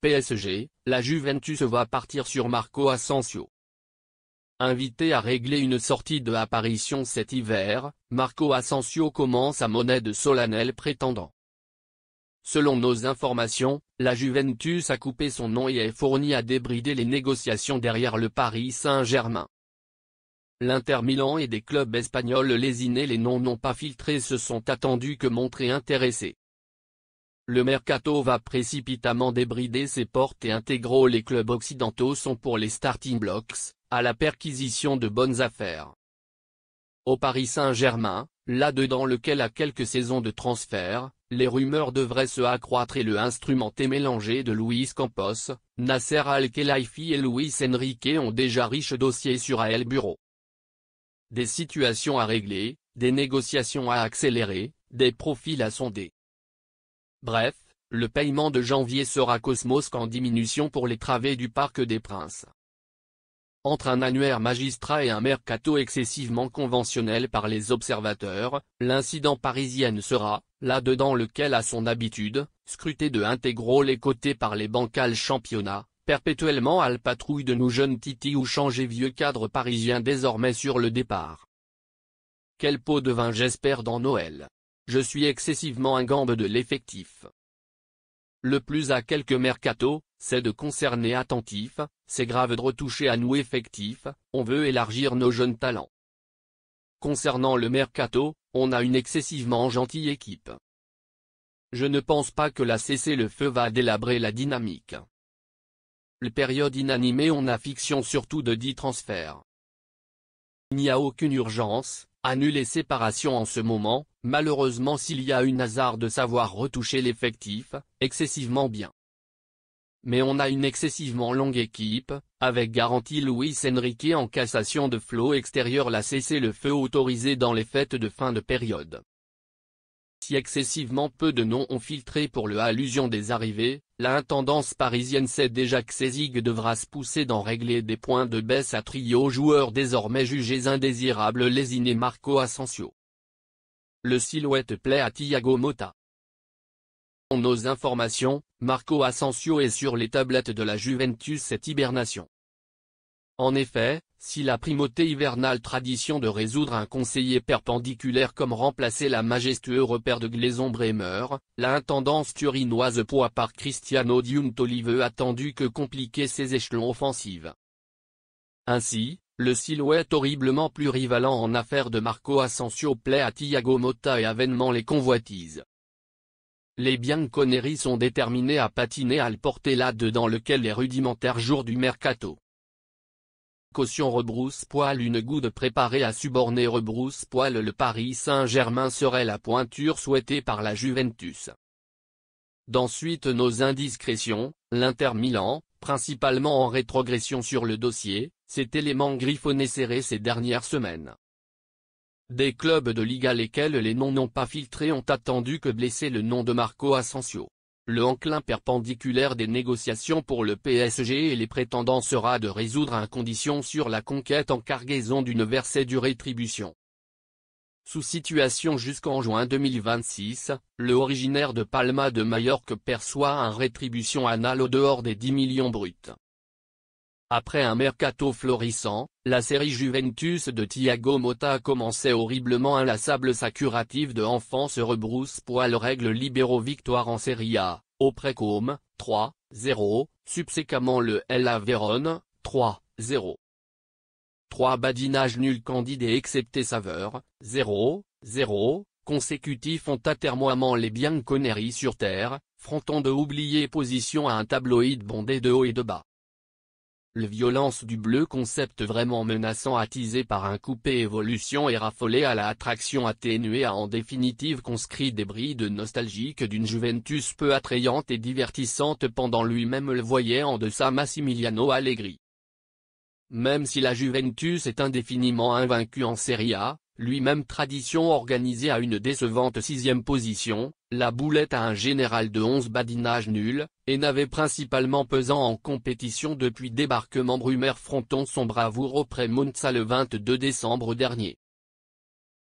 PSG, la Juventus va partir sur Marco Asensio. Invité à régler une sortie de apparition cet hiver, Marco Asensio commence à monnaie de solennels prétendants. Selon nos informations, la Juventus a coupé son nom et est fournie à débrider les négociations derrière le Paris Saint-Germain. L'Inter Milan et des clubs espagnols lésinés, les noms n'ont pas filtrés, se sont attendus que montrés intéressés. Le mercato va précipitamment débrider ses portes et intégraux. Les clubs occidentaux sont pour les starting blocks, à la perquisition de bonnes affaires. Au Paris Saint-Germain, là-dedans lequel a quelques saisons de transfert, les rumeurs devraient se accroître et le instrumenté mélangé de Luis Campos, Nasser Al-Khelaifi et Luis Enrique ont déjà riche dossier sur El Bureau. Des situations à régler, des négociations à accélérer, des profils à sonder. Bref, le paiement de janvier sera cosmos en diminution pour les travées du Parc des Princes. Entre un annuaire magistrat et un mercato excessivement conventionnel par les observateurs, l'incident parisien sera, là-dedans lequel a son habitude, scruté de intégraux les côtés par les bancals championnats, perpétuellement à la patrouille de nos jeunes titis ou changer vieux cadres parisiens désormais sur le départ. Quel pot de vin j'espère dans Noël. Je suis excessivement ingambe de l'effectif. Le plus à quelques mercato, c'est de concerner attentif, c'est grave de retoucher à nous effectifs, on veut élargir nos jeunes talents. Concernant le mercato, on a une excessivement gentille équipe. Je ne pense pas que la cessez-le-feu va délabrer la dynamique. Le période inanimée, on a fiction surtout de 10 transferts. Il n'y a aucune urgence, annuler séparation en ce moment, malheureusement s'il y a une hasard de savoir retoucher l'effectif, excessivement bien. Mais on a une excessivement longue équipe, avec garantie Luis Enrique en cassation de flot extérieur, la cessez-le-feu autorisée dans les fêtes de fin de période. Si excessivement peu de noms ont filtré pour le allusion des arrivées, la intendance parisienne sait déjà que Sezig devra se pousser d'en régler des points de baisse à trio joueurs désormais jugés indésirables, lésinés Marco Asensio. Le silhouette plaît à Thiago Motta. Dans nos informations, Marco Asensio est sur les tablettes de la Juventus cette hibernation. En effet, si la primauté hivernale tradition de résoudre un conseiller perpendiculaire comme remplacer la majestueux repère de Glaison Bremer, la intendance turinoise poids par Cristiano Giuntoli attendu que compliquer ses échelons offensifs. Ainsi, le silhouette horriblement plurivalent en affaires de Marco Asensio plaît à Thiago Motta et avènement les convoitises. Les bianconeri sont déterminés à patiner à le porter là-dedans lequel les rudimentaires jours du mercato. Caution rebrousse-poil, une goude préparée à suborner rebrousse-poil. Le Paris Saint-Germain serait la pointure souhaitée par la Juventus. D'ensuite nos indiscrétions, l'Inter Milan, principalement en rétrogression sur le dossier, cet élément griffonné serré ces dernières semaines. Des clubs de Liga lesquels les noms n'ont pas filtré ont attendu que blesser le nom de Marco Asensio. Le enclin perpendiculaire des négociations pour le PSG et les prétendants sera de résoudre à condition sur la conquête en cargaison d'une versée du rétribution. Sous situation jusqu'en juin 2026, le originaire de Palma de Majorque perçoit un rétribution annuelle au dehors des 10 millions bruts. Après un mercato florissant, la série Juventus de Thiago Motta a commencé horriblement inlassable. Sa curative de enfance rebrousse-poil règle libéraux victoire en Serie A, au Précôme, 3-0, subséquemment le Hellas Vérone, 3-0. 3 badinages nuls candidés excepté Saveur, 0-0, consécutifs ont atermoiement les bianconeri sur terre, fronton de oublier position à un tabloïd bondé de haut et de bas. Le violence du bleu, concept vraiment menaçant attisé par un coupé évolution et raffolé à la attraction atténuée, a en définitive conscrit des brides nostalgiques d'une Juventus peu attrayante et divertissante pendant lui-même le voyait en deçà Massimiliano Allegri. Même si la Juventus est indéfiniment invaincue en Serie A, lui-même tradition organisée à une décevante 6e position, la boulette a un général de 11 badinages nuls, et n'avait principalement pesant en compétition depuis débarquement Brumer fronton son bravoure auprès Monza le 22 décembre dernier.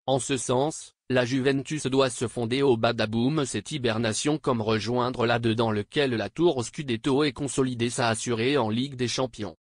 En ce sens, La Juventus doit se fonder au badaboum cette hibernation comme rejoindre la dans lequel la tour Scudetto est consolidée, ça assuré en Ligue des Champions.